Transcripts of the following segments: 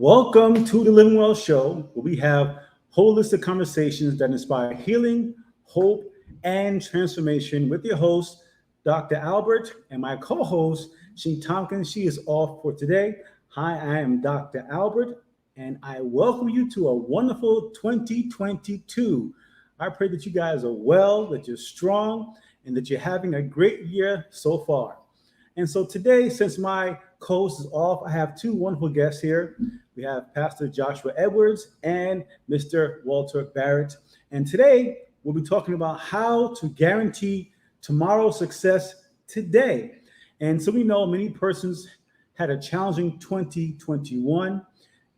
Welcome to the Living Well Show, where we have holistic conversations that inspire healing, hope, and transformation with your host, Dr. Albert, and my co host, Sheen Tompkins. She is off for today. Hi, I am Dr. Albert, and I welcome you to a wonderful 2022. I pray that you guys are well, that you're strong, and that you're having a great year so far. And so today, since my co-host is off, I have two wonderful guests here. We have Pastor Joshua Edwards and Mr. Walter Barrett. And today, we'll be talking about how to guarantee tomorrow's success today. And so we know many persons had a challenging 2021,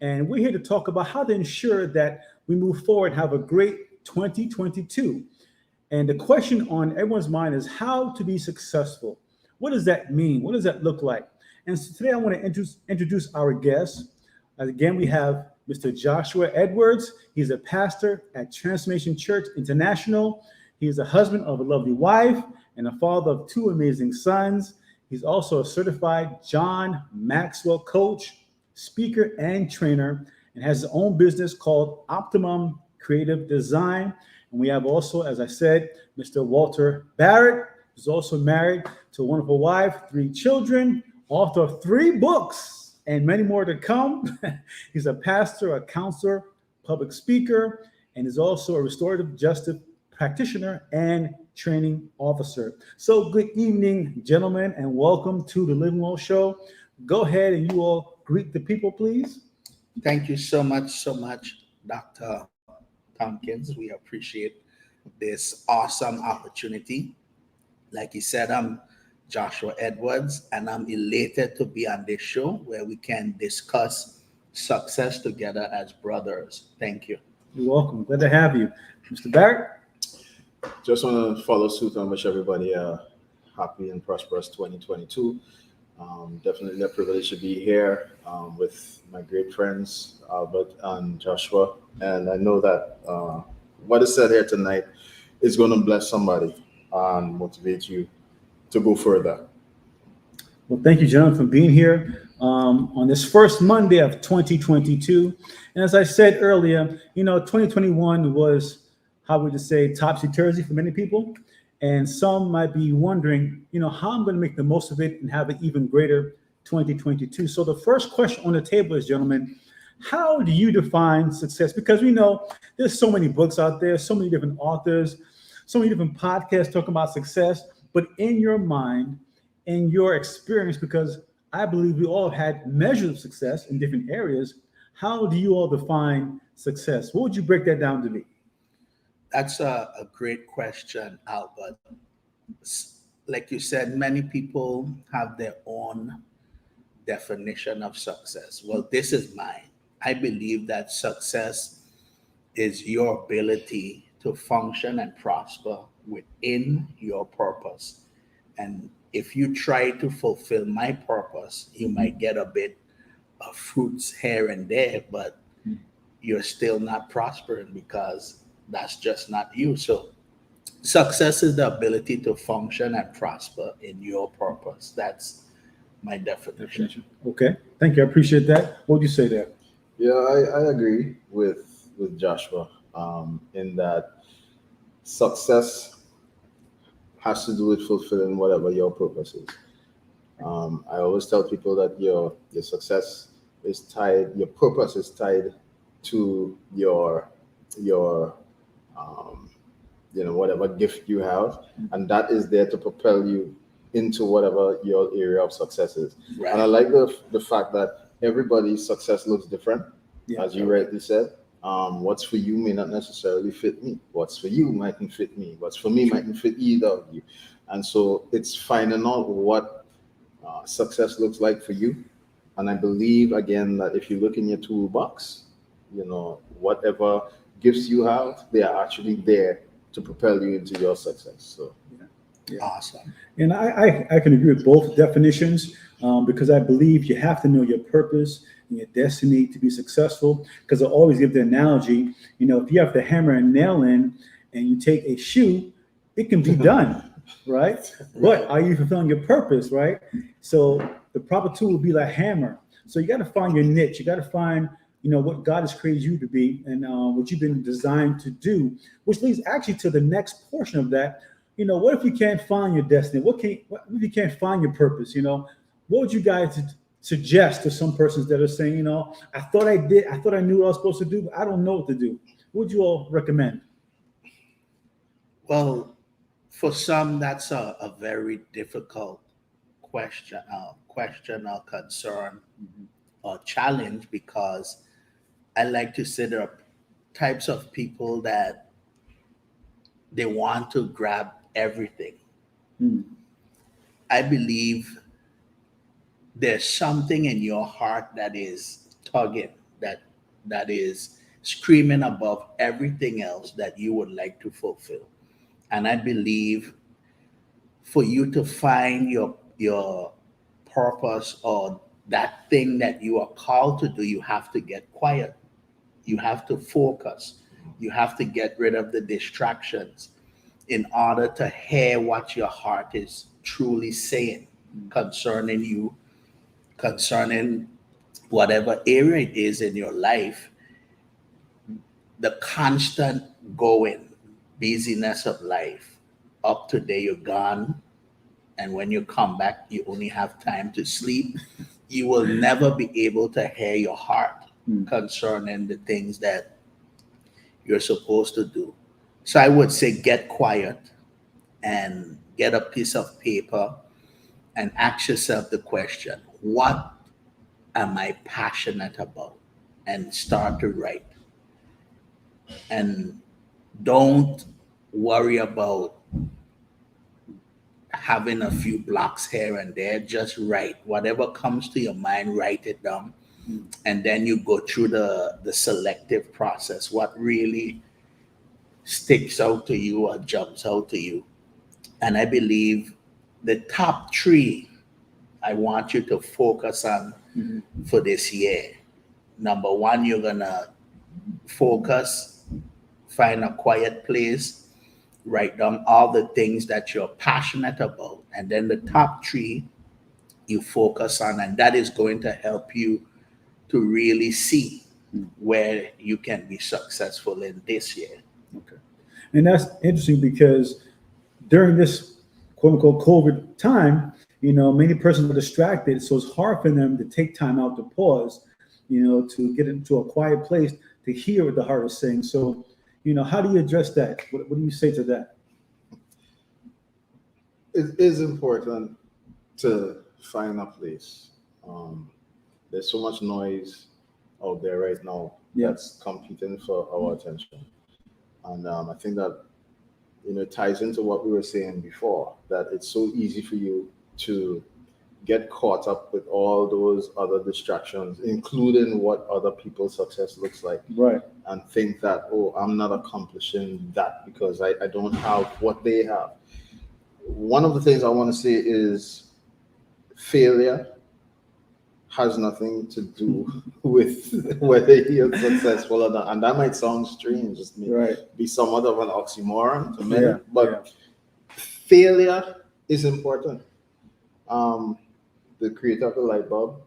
and we're here to talk about how to ensure that we move forward and have a great 2022. And the question on everyone's mind is how to be successful. What does that mean? What does that look like? And so today I want to introduce our guests. Again, we have Mr. Joshua Edwards. He's a pastor at Transformation Church International. He is a husband of a lovely wife and a father of two amazing sons. He's also a certified John Maxwell coach, speaker, and trainer, and has his own business called Optimum Creative Design. And we have also, as I said, Mr. Walter Barrett, who's also married to a wonderful wife, three children, author of 3 books, and many more to come. He's a pastor, a counselor, public speaker, and is also a restorative justice practitioner and training officer. So good evening, gentlemen, and welcome to the Living Well Show. Go ahead and you all greet the people, please. Thank you so much, Dr. Tompkins. We appreciate this awesome opportunity. Like you said, I'm Joshua Edwards, and I'm elated to be on this show where we can discuss success together as brothers. Thank you. You're welcome. Glad to have you. Mr. Barrett? Just want to follow suit and wish everybody a happy and prosperous 2022. Definitely a privilege to be here with my great friends, Albert and Joshua. And I know that what is said here tonight is going to bless somebody and motivate you to go further. Well, thank you, gentlemen, for being here on this first Monday of 2022. And as I said earlier, 2021 was, how would you say, topsy-turvy for many people. And some might be wondering, how I'm going to make the most of it and have an even greater 2022. So the first question on the table is, gentlemen, how do you define success? Because we know there's so many books out there, so many different authors, so many different podcasts talking about success. But in your mind, in your experience, because I believe we all had measures of success in different areas, how do you all define success? What would you break that down to be? That's a great question, Albert. Like you said, many people have their own definition of success. Well, this is mine. I believe that success is your ability to function and prosper within your purpose. And if you try to fulfill my purpose, you might get a bit of fruits here and there, but you're still not prospering because that's just not you. So success is the ability to function and prosper in your purpose. That's my definition. Okay, thank you. I appreciate that. What would you say there? Yeah, I agree with Joshua in that success has to do with fulfilling whatever your purpose is. I always tell people that your success is tied, your purpose is tied to your whatever gift you have, and that is there to propel you into whatever your area of success is. Right. And I like the fact that everybody's success looks different, as you rightly said. What's for you may not necessarily fit me. What's for you mightn't fit me. What's for me mightn't fit either of you. And so it's finding out what success looks like for you. And I believe, again, that if you look in your toolbox, whatever gifts you have, they are actually there to propel you into your success. So, Awesome. And I can agree with both definitions because I believe you have to know your purpose and your destiny to be successful. Because I always give the analogy, if you have to hammer a nail in and you take a shoe, it can be done, right? But are you fulfilling your purpose, right? So the proper tool would be like hammer. So you got to find your niche. You got to find, what God has created you to be, and what you've been designed to do, which leads actually to the next portion of that. What if you can't find your destiny? What if you can't find your purpose? What would you guys suggest to some persons that are saying, I thought I knew what I was supposed to do, but I don't know what to do? What would you all recommend? Well, for some, that's a very difficult question or concern or challenge, because I like to say there are types of people that they want to grab everything. I believe there's something in your heart that is tugging, that is screaming above everything else that you would like to fulfill. And I believe for you to find your purpose or that thing that you are called to do, you have to get quiet. You have to focus. You have to get rid of the distractions in order to hear what your heart is truly saying concerning you, concerning whatever area it is in your life. The constant going, busyness of life. Up today, you're gone. And when you come back, you only have time to sleep. You will never be able to hear your heart concerning the things that you're supposed to do. So I would say get quiet and get a piece of paper and ask yourself the question, what am I passionate about? And start to write. And don't worry about having a few blocks here and there. Just write whatever comes to your mind, write it down, and then you go through the selective process, what really sticks out to you or jumps out to you. And I believe the top three I want you to focus on for this year. Number one, you're gonna focus, find a quiet place, write down all the things that you're passionate about. And then the top three you focus on, and that is going to help you to really see where you can be successful in this year. Okay. And that's interesting because during this quote unquote COVID time, many persons are distracted. So it's hard for them to take time out to pause, to get into a quiet place to hear what the heart is saying. So, how do you address that? What do you say to that? It is important to find a place. There's so much noise out there right now that's competing for our attention. And I think that, it ties into what we were saying before, that it's so easy for you to get caught up with all those other distractions, including what other people's success looks like. Right. And think that, oh, I'm not accomplishing that because I don't have what they have. One of the things I want to say is failure has nothing to do with whether you're successful or not. And that might sound strange, just be somewhat of an oxymoron to many, but failure is important. The creator of the light bulb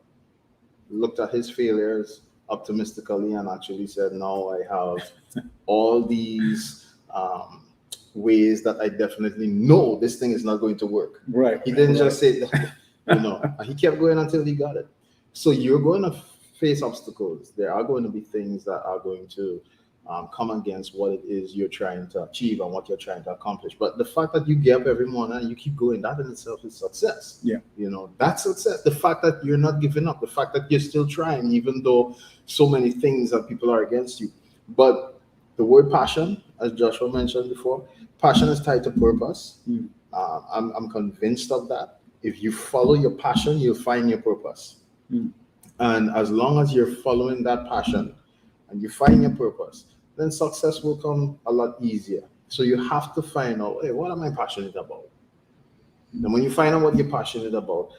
looked at his failures optimistically and actually said, now I have all these ways that I definitely know this thing is not going to work. Right. He didn't just say that, he kept going until he got it. So you're going to face obstacles. There are going to be things that are going to come against what it is you're trying to achieve and what you're trying to accomplish. But the fact that you get up every morning and you keep going, that in itself is success. Yeah. That's success. The fact that you're not giving up, the fact that you're still trying, even though so many things and people are against you. But the word passion, as Joshua mentioned before, passion is tied to purpose. I'm convinced of that. If you follow your passion, you'll find your purpose. And as long as you're following that passion and you find your purpose, then success will come a lot easier. So you have to find out, hey, what am I passionate about? And when you find out what you're passionate about,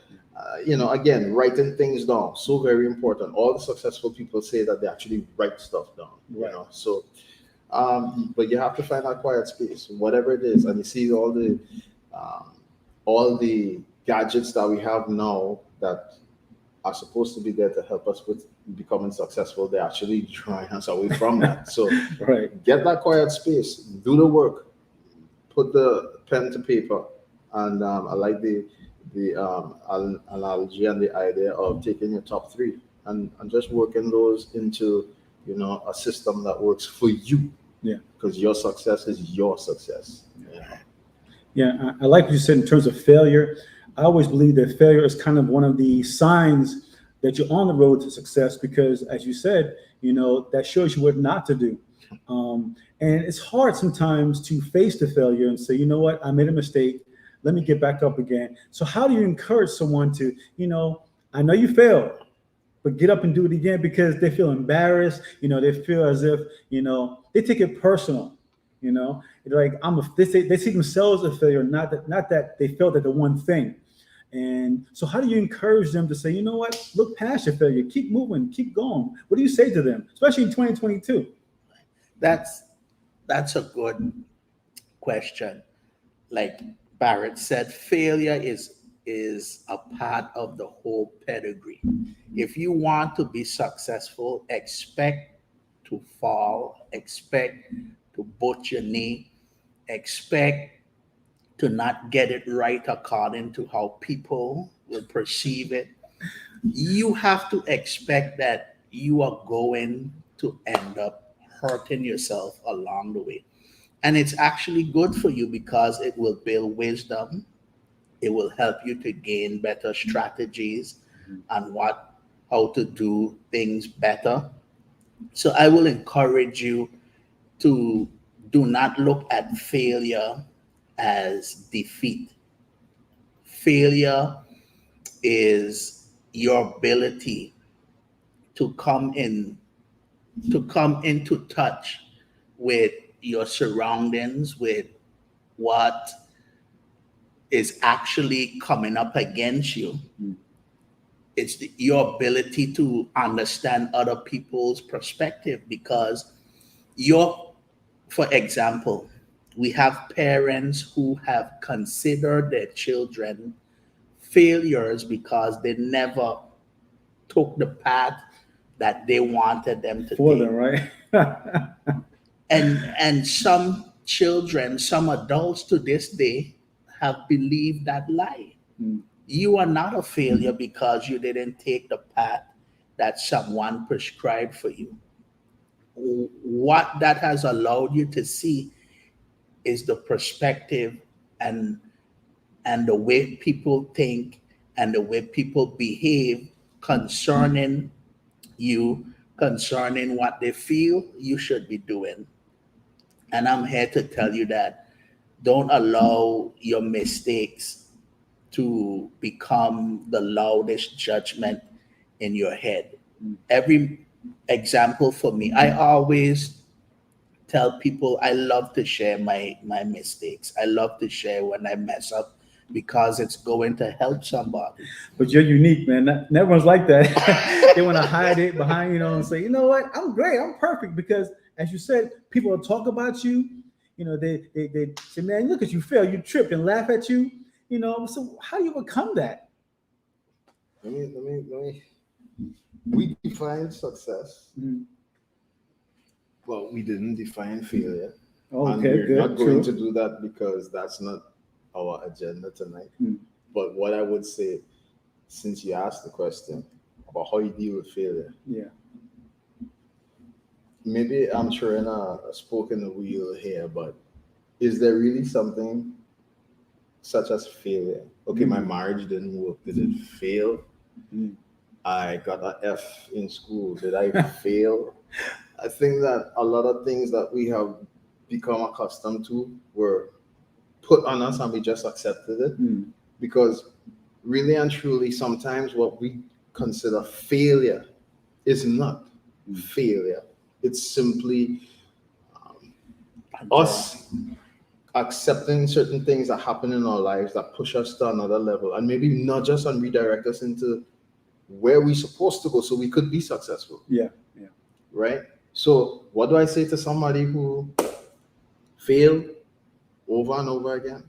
again, writing things down, so very important. All the successful people say that they actually write stuff down, So, but you have to find that quiet space, whatever it is. And you see all the gadgets that we have now that are supposed to be there to help us with becoming successful, they're actually drawing us away from that. So Right. get that quiet space, do the work, put the pen to paper. And I like the analogy and the idea of taking your top three and just working those into, a system that works for you. Yeah. Because your success is your success. Yeah, I like what you said in terms of failure. I always believe that failure is kind of one of the signs that you're on the road to success because, as you said, that shows you what not to do. And it's hard sometimes to face the failure and say, you know what, I made a mistake. Let me get back up again. So how do you encourage someone to, I know you failed, but get up and do it again because they feel embarrassed. They feel as if, they take it personal. Like they see themselves as a failure, not that they failed at the one thing. And so how do you encourage them to say, you know what, look past your failure, keep moving, keep going? What do you say to them, especially in 2022? That's a good question. Like Barrett said, failure is a part of the whole pedigree. If you want to be successful, expect to fall, expect to butt your knee, expect to not get it right according to how people will perceive it. You have to expect that you are going to end up hurting yourself along the way. And it's actually good for you because it will build wisdom. It will help you to gain better strategies on how to do things better. So I will encourage you to do not look at failure as defeat. Failure is your ability to come into touch with your surroundings, with what is actually coming up against you. It's your ability to understand other people's perspective because for example, we have parents who have considered their children failures because they never took the path that they wanted them to For take. them, right? And some children, some adults to this day have believed that lie. You are not a failure because you didn't take the path that someone prescribed for you. What that has allowed you to see is the perspective and the way people think and the way people behave concerning you, concerning what they feel you should be doing. And I'm here to tell you that don't allow your mistakes to become the loudest judgment in your head. Every example for me, I always tell people I love to share my mistakes. I love to share when I mess up because it's going to help somebody. But you're unique, man. Not everyone's like that. They want to hide it behind, and say, you know what, I'm great, I'm perfect. Because as you said, people will talk about you. They say, man, look at you fail, you tripped and laugh at you. So how do you overcome that? Let me. We define success. Well, we didn't define failure. Oh, and okay, we're good. not going True. to do that because that's not our agenda tonight. But what I would say, since you asked the question about how you deal with failure, Yeah. maybe I'm throwing a spoke in the wheel here, but is there really something such as failure? Okay, my marriage didn't work. Did it fail? I got an F in school. Did I fail? I think that a lot of things that we have become accustomed to were put on us and we just accepted it. Because really and truly, sometimes what we consider failure is not failure. It's simply us accepting certain things that happen in our lives that push us to another level and maybe nudge us and redirect us into where we're supposed to go so we could be successful. Yeah. Right? So what do I say to somebody who failed over and over again?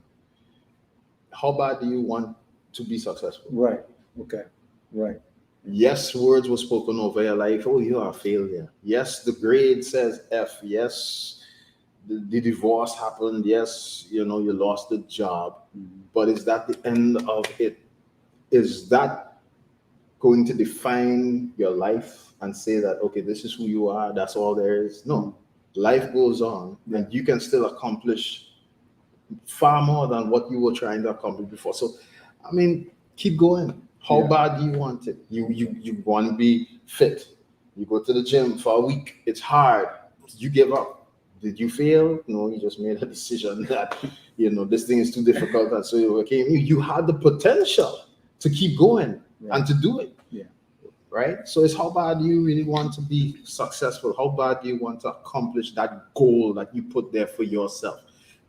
How bad do you want to be successful? Right. Okay. Right. Yes, words were spoken over your life. Oh, you are a failure. Yes, the grade says F. Yes, the divorce happened. Yes, you lost the job. But is that the end of it? Is that going to define your life and say that, okay, this is who you are, that's all there is? No. Life goes on, and you can still accomplish far more than what you were trying to accomplish before. So, I mean, keep going. How bad do you want it? You want to be fit. You go to the gym for a week. It's hard. You give up. Did you fail? No, you just made a decision that, this thing is too difficult. And so you overcame. You had the potential to keep going and to do it. Yeah. Right? So it's how bad do you really want to be successful? How bad do you want to accomplish that goal that you put there for yourself?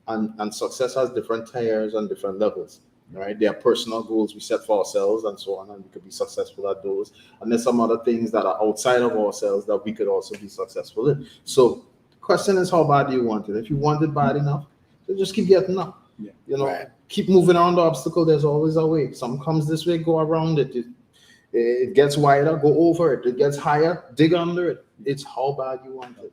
And success has different tiers and different levels. Right? There are personal goals we set for ourselves and so on, and we could be successful at those. And there's some other things that are outside of ourselves that we could also be successful in. So the question is, how bad do you want it? If you want it bad enough, so just keep getting up. Keep moving around the obstacle. There's always a way. Some comes this way, go around it. It gets wider, go over it. It gets higher, dig under it. It's how bad you want it.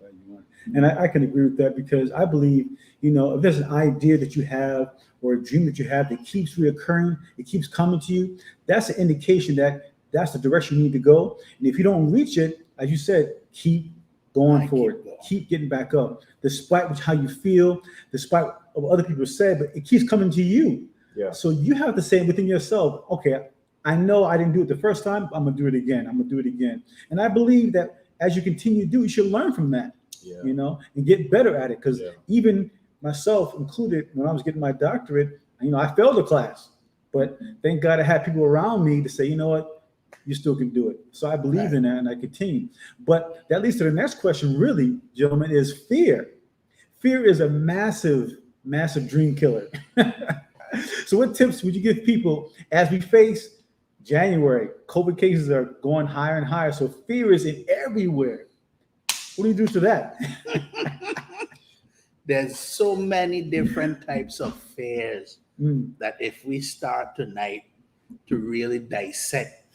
And I can agree with that, because I believe, if there's an idea that you have or a dream that you have that keeps reoccurring, it keeps coming to you, that's an indication that that's the direction you need to go. And if you don't reach it, as you said, keep going forward, keep getting back up, despite how you feel, despite what other people say, but it keeps coming to you. Yeah. So you have to say within yourself, okay, I know I didn't do it the first time, I'm gonna do it again. I'm gonna do it again. And I believe that as you continue to do, you should learn from that. And get better at it. Because even myself included, when I was getting my doctorate, I failed a class, but thank God I had people around me to say, you know what, you still can do it. So I believe in that, and I continue. But that leads to the next question, really, gentlemen, is fear. Fear is a massive, massive dream killer. So what tips would you give people as we face January? COVID cases are going higher and higher, so fear is in everywhere. What do you do to that? There's so many different types of fears that if we start tonight to really dissect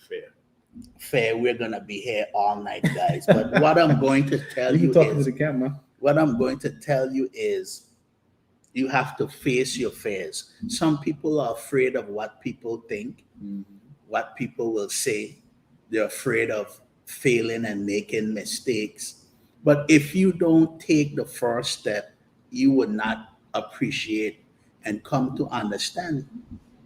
fear, we're gonna be here all night, guys. But what I'm going to tell you talking is, to the camera. What I'm going to tell you is, you have to face your fears. Some people are afraid of what people think, what people will say. They're afraid of failing and making mistakes. But if you don't take the first step, you would not appreciate and come to understand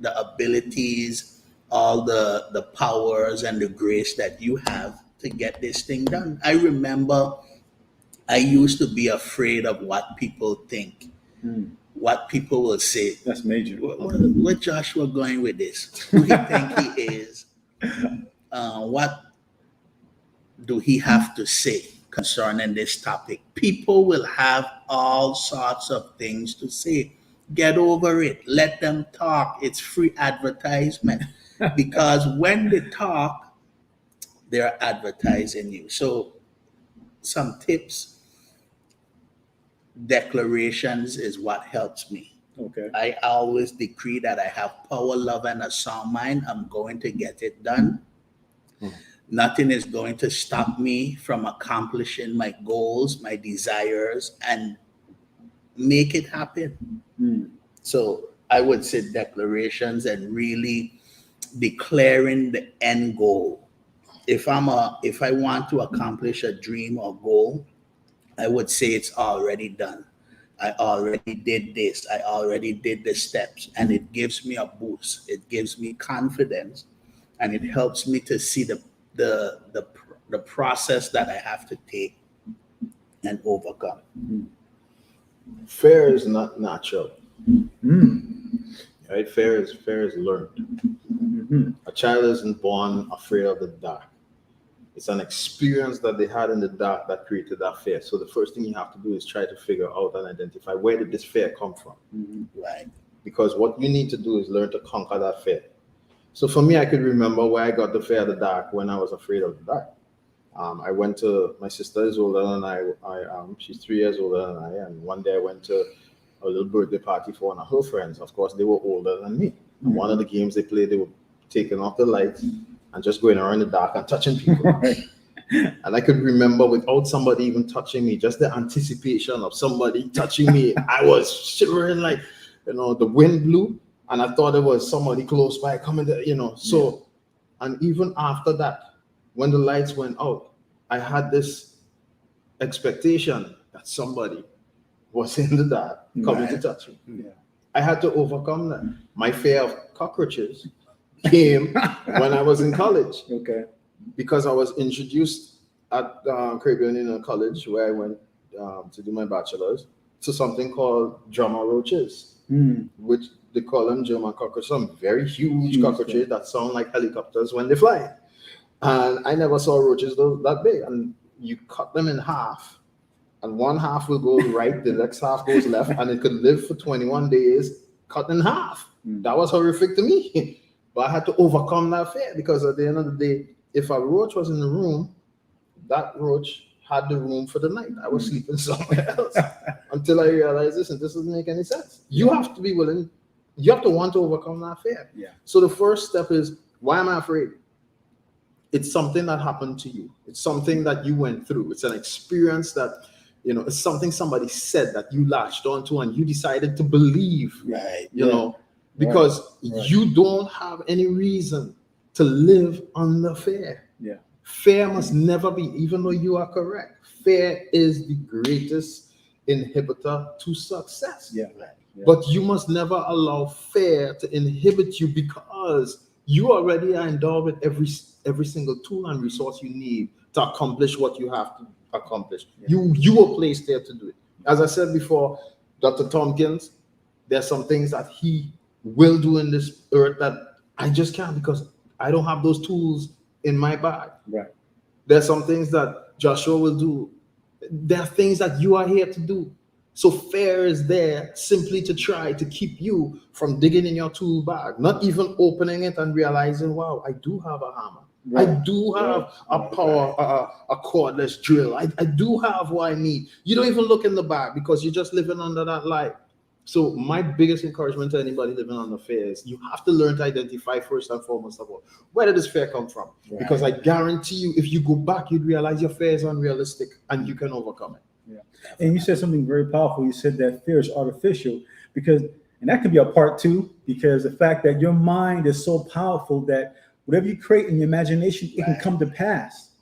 the abilities, all the powers and the grace that you have to get this thing done. I remember I used to be afraid of what people think, what people will say. That's major. Where Joshua going with this? Who he think he is? What do he have to say concerning this topic? People will have all sorts of things to say. Get over it. Let them talk. It's free advertisement. Because when they talk, they're advertising you. So some tips. Declarations is what helps me. Okay. I always decree that I have power, love, and a sound mind. I'm going to get it done. Nothing is going to stop me from accomplishing my goals, my desires, and make it happen. So I would say declarations and really declaring the end goal. If I want to accomplish a dream or goal, I would say it's already done. I already did this. I already did the steps, and it gives me a boost. It gives me confidence, and it helps me to see the process that I have to take and overcome. Fear is not natural. Right? Fear is learned. A child isn't born afraid of the dark. It's an experience that they had in the dark that created that fear. So the first thing you have to do is try to figure out and identify, where did this fear come from? Right. Because what you need to do is learn to conquer that fear. So for me, I could remember where I got the fear of the dark when I was afraid of the dark. I went to, my sister is older than I she's 3 years older than I am. One day I went to a little birthday party for one of her friends. Of course, they were older than me. And one of the games they played, they were taking off the lights and just going around in the dark and touching people. Right. And I could remember without somebody even touching me, just the anticipation of somebody touching me, I was shivering like, the wind blew and I thought it was somebody close by coming there, So, and even after that, when the lights went out, I had this expectation that somebody was in the dark coming to touch me. Yeah. I had to overcome that. My fear of cockroaches came when I was in college. Okay. Because I was introduced at Caribbean Union College, where I went to do my bachelor's, to something called drummer roaches, which they call them German cockroaches, some very huge cockroaches that sound like helicopters when they fly. And I never saw roaches that big. And you cut them in half, and one half will go right, the next half goes left, and it could live for 21 days cut in half. That was horrific to me. But I had to overcome that fear, because at the end of the day, if a roach was in the room, that roach had the room for the night. I was sleeping somewhere else until I realized this doesn't make any sense. You have to be willing, you have to want to overcome that fear. Yeah. So the first step is, why am I afraid? It's something that happened to you. It's something that you went through. It's an experience that, it's something somebody said that you latched onto and you decided to believe, Right. Because you don't have any reason to live under fear. Yeah. Fear must never be, even though you are correct. Fear is the greatest inhibitor to success. Yeah. But you must never allow fear to inhibit you, because you already are endowed with every single tool and resource you need to accomplish what you have to accomplish. Yeah. You were placed there to do it. As I said before, Dr. Tompkins, there's some things that he will do in this earth that I just can't, because I don't have those tools in my bag. Right. There's some things that Joshua will do. There are things that you are here to do. So fear is there simply to try to keep you from digging in your tool bag, not even opening it and realizing, wow, I do have a hammer. Right. I do have a power, a cordless drill. I do have what I need. You don't even look in the bag because you're just living under that light. So my biggest encouragement to anybody living under fear is, you have to learn to identify first and foremost of all, where did this fear come from? Right. Because I guarantee you, if you go back, you'd realize your fear is unrealistic and you can overcome it. Yeah. And you said something very powerful. You said that fear is artificial, because, and that can be a part two, because the fact that your mind is so powerful that whatever you create in your imagination, it can come to pass.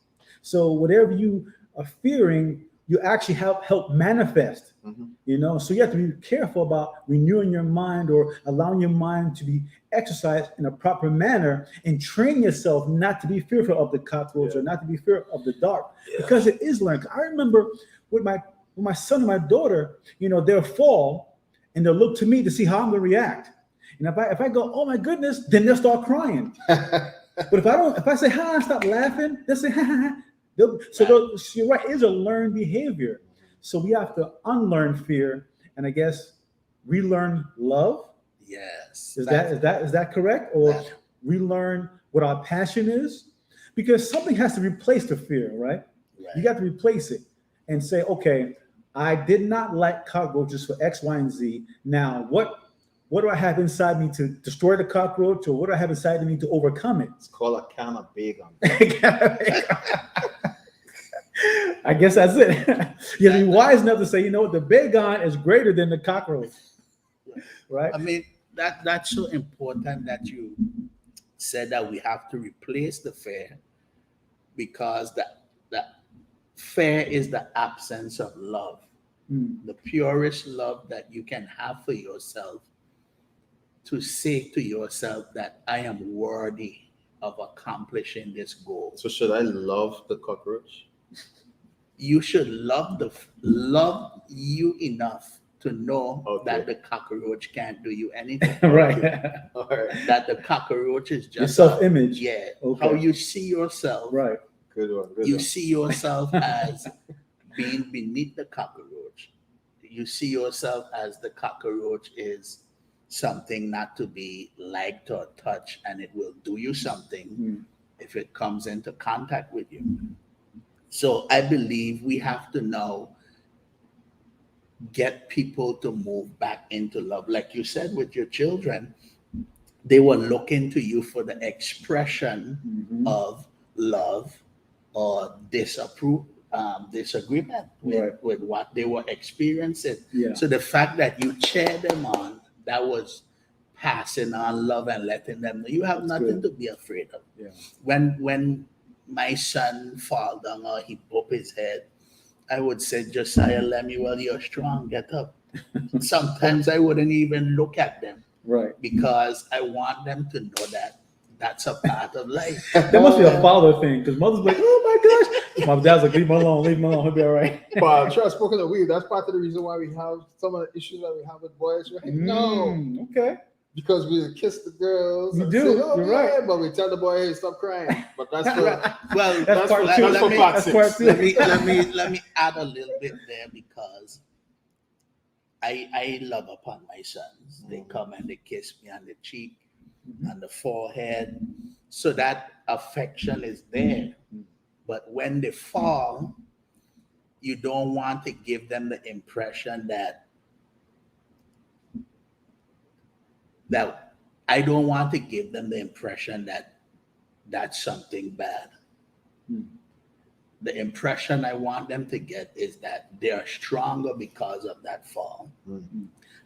So whatever you are fearing, you actually help manifest. So you have to be careful about renewing your mind or allowing your mind to be exercised in a proper manner, and train yourself not to be fearful of the cockroach or not to be fearful of the dark, because it is learned. I remember with my son and my daughter, they'll fall and they'll look to me to see how I'm going to react. And if I go, oh my goodness, then they'll start crying. But if I say, ha, stop laughing, they'll say, ha, ha, ha. So you're right, it's a learned behavior. So we have to unlearn fear and, I guess, relearn love. Yes. Is that correct? Or relearn what our passion is? Because something has to replace the fear, right? You got to replace it and say, okay, I did not like cockroaches for X, Y, and Z. Now, what do I have inside me to destroy the cockroach, or what do I have inside of me to overcome it? It's called a can of bacon. I guess that's it. You have to be wise enough to say, the bacon is greater than the cockroach, right? I mean, that's so important that you said that we have to replace the fear, because the fear is the absence of love. The purest love that you can have for yourself, to say to yourself that I am worthy of accomplishing this goal. So should I love the cockroach? You should love you enough to know that the cockroach can't do you anything. Right. All right. That the cockroach is just your self-image. How you see yourself. Right. Good one. You see yourself as being beneath the cockroach. You see yourself as the cockroach is something not to be liked or touched, and it will do you something if it comes into contact with you. So I believe we have to now get people to move back into love. Like you said with your children, they were looking to you for the expression Mhm. of love or disagreement with what they were experiencing. Yeah. So the fact that you cheer them on, that was passing on love and letting them know you have That's nothing good. to be afraid of. Yeah. When my son fall down or he bump his head, I would say, Josiah Lemuel, you're strong, get up. Sometimes I wouldn't even look at them Right. because I want them to know that that's a part of life. That must be a father thing because mothers be like, oh my gosh. My dad's like, leave him alone, he'll be all right. But trust, spoken of we, that's part of the reason why we have some of the issues that we have with boys, right? No, Okay. because we kiss the girls. You and do, say, oh, you're yeah, right. but we tell the boy, hey, stop crying. But that's for Well, That's part two. that's for me- part That's six. part two. let me add a little bit there because I love upon my sons. They come and they kiss me on the cheek, on the forehead. So that affection is there. But when they fall, you don't want to give them the impression that I don't want to give them the impression that that's something bad. The impression I want them to get is that they are stronger because of that fall.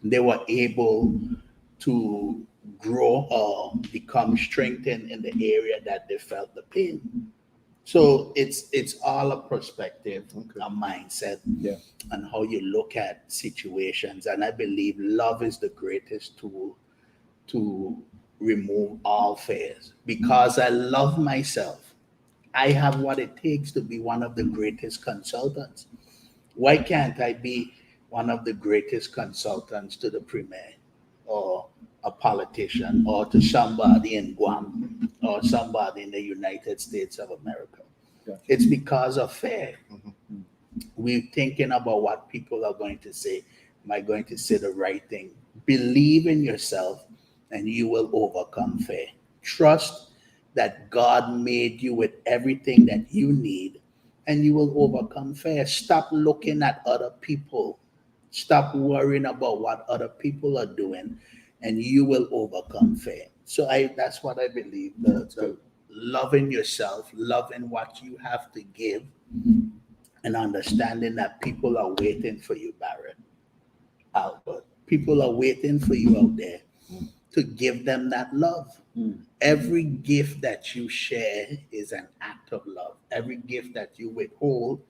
They were able to grow or become strengthened in the area that they felt the pain. So it's all a perspective, a mindset, and how you look at situations. And I believe love is the greatest tool to remove all fears. Because I love myself, I have what it takes to be one of the greatest consultants. Why can't I be one of the greatest consultants to the premier or a politician or to somebody in Guam or somebody in the United States of America? It's because of fear. We're thinking about what people are going to say. Am I going to say the right thing? Believe in yourself and you will overcome fear. Trust that God made you with everything that you need and you will overcome fear. Stop looking at other people. Stop worrying about what other people are doing and you will overcome fear. So that's what I believe. The loving yourself, loving what you have to give, and understanding that people are waiting for you, Barrett, Albert. People are waiting for you out there to give them that love. Every gift that you share is an act of love. Every gift that you withhold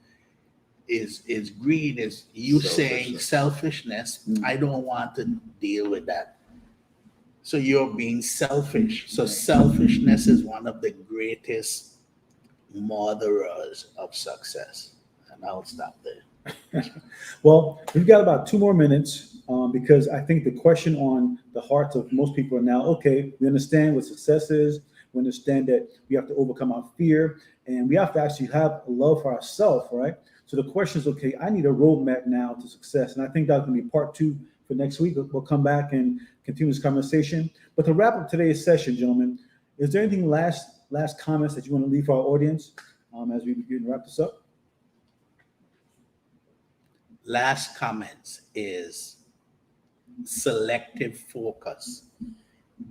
is greed, is you saying selfishness. I don't want to deal with that. So you're being selfish. So selfishness is one of the greatest murderers of success. And I'll stop there. Well, we've got about 2 more minutes because I think the question on the hearts of most people are now, okay, we understand what success is. We understand that we have to overcome our fear and we have to actually have a love for ourselves, right? So the question is, okay, I need a roadmap now to success. And I think that's going to be part 2 for next week. We'll come back and continue this conversation. But to wrap up today's session, gentlemen, is there anything last comments that you want to leave for our audience as we begin to wrap this up? Last comments is selective focus.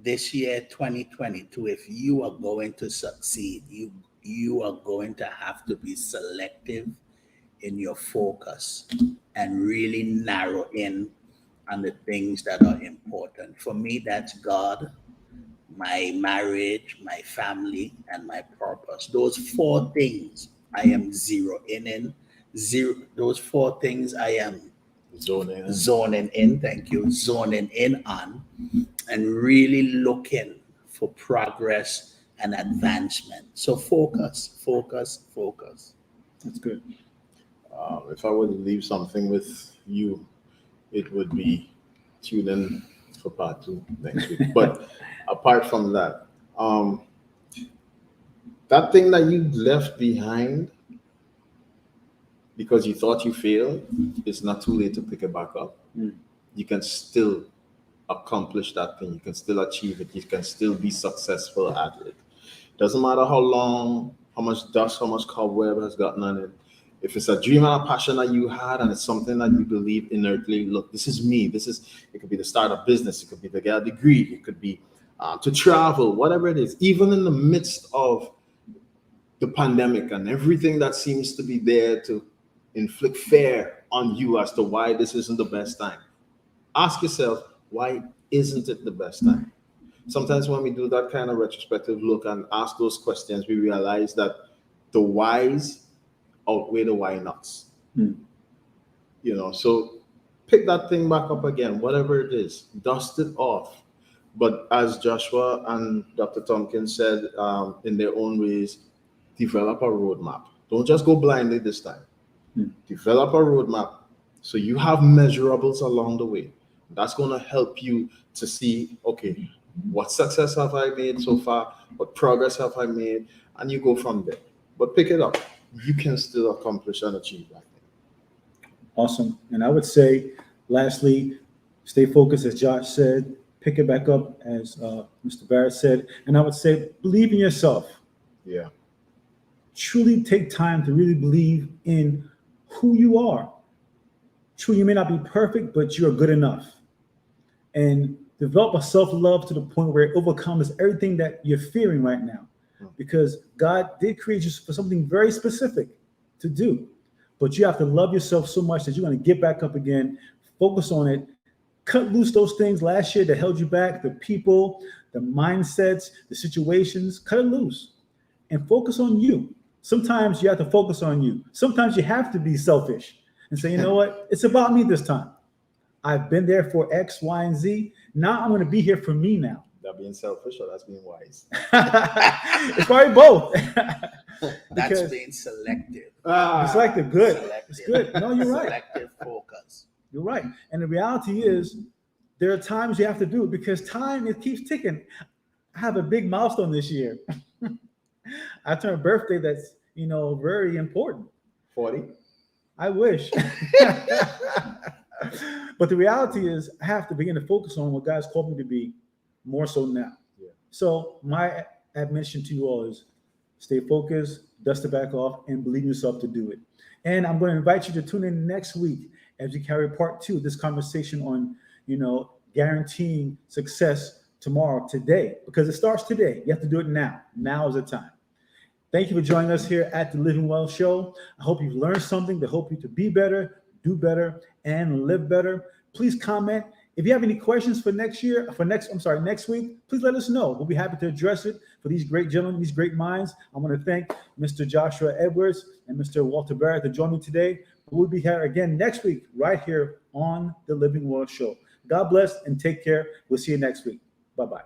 This year, 2022, if you are going to succeed, you are going to have to be selective in your focus and really narrow in on the things that are important. For me, that's God, my marriage, my family, and my purpose. Those 4 things I am zeroing in. Those 4 things I am zoning in. Thank you. Zoning in on and really looking for progress and advancement. So focus. That's good. If I were to leave something with you, it would be tune in for part 2 next week. But apart from that, that thing that you left behind because you thought you failed, it's not too late to pick it back up. You can still accomplish that thing. You can still achieve it. You can still be successful at it. Doesn't matter how long, how much dust, how much cobweb has gotten on it. If it's a dream and a passion that you had and it's something that you believe inertly, look, this is me. It could be the start of business. It could be to get a degree. It could be to travel, whatever it is, even in the midst of the pandemic and everything that seems to be there to inflict fear on you as to why this isn't the best time. Ask yourself, why isn't it the best time? Sometimes when we do that kind of retrospective look and ask those questions, we realize that the whys outweigh the why nots. So pick that thing back up again, whatever it is, dust it off. But as Joshua and Dr. Tompkins said, in their own ways, develop a roadmap. Don't just go blindly this time. Develop a roadmap so you have measurables along the way. That's going to help you to see, okay, what success have I made so far? What progress have I made? And you go from there. But pick it up. You can still accomplish and achieve that thing. Awesome. And I would say, lastly, stay focused, as Josh said. Pick it back up, as Mr. Barrett said. And I would say, believe in yourself. Yeah. Truly take time to really believe in who you are. True, you may not be perfect, but you're good enough. And develop a self-love to the point where it overcomes everything that you're fearing right now. Because God did create you for something very specific to do. But you have to love yourself so much that you're going to get back up again, focus on it, cut loose those things last year that held you back, the people, the mindsets, the situations, cut it loose and focus on you. Sometimes you have to focus on you. Sometimes you have to be selfish and say, you know what? It's about me this time. I've been there for X, Y, and Z. Now I'm going to be here for me now. That being selfish or that's being wise? It's probably both. That's being selective. Selective, good. Selective. It's good. No, you're right. Selective focus. You're right. And the reality is, there are times you have to do it because time, it keeps ticking. I have a big milestone this year. I turned a birthday that's, very important. 40? I wish. But the reality is, I have to begin to focus on what God's called me to be more so now. Yeah. So my admission to you all is stay focused, dust it back off, and believe in yourself to do it. And I'm going to invite you to tune in next week as we carry part 2 of this conversation on, guaranteeing success today, because it starts today. You have to do it now. Now is the time. Thank you for joining us here at the Living Well Show. I hope you've learned something to help you to be better, do better, and live better. Please comment. If you have any questions for next week, please let us know. We'll be happy to address it for these great gentlemen, these great minds. I want to thank Mr. Joshua Edwards and Mr. Walter Barrett to join me today. We'll be here again next week, right here on the Living Well Show. God bless and take care. We'll see you next week. Bye-bye.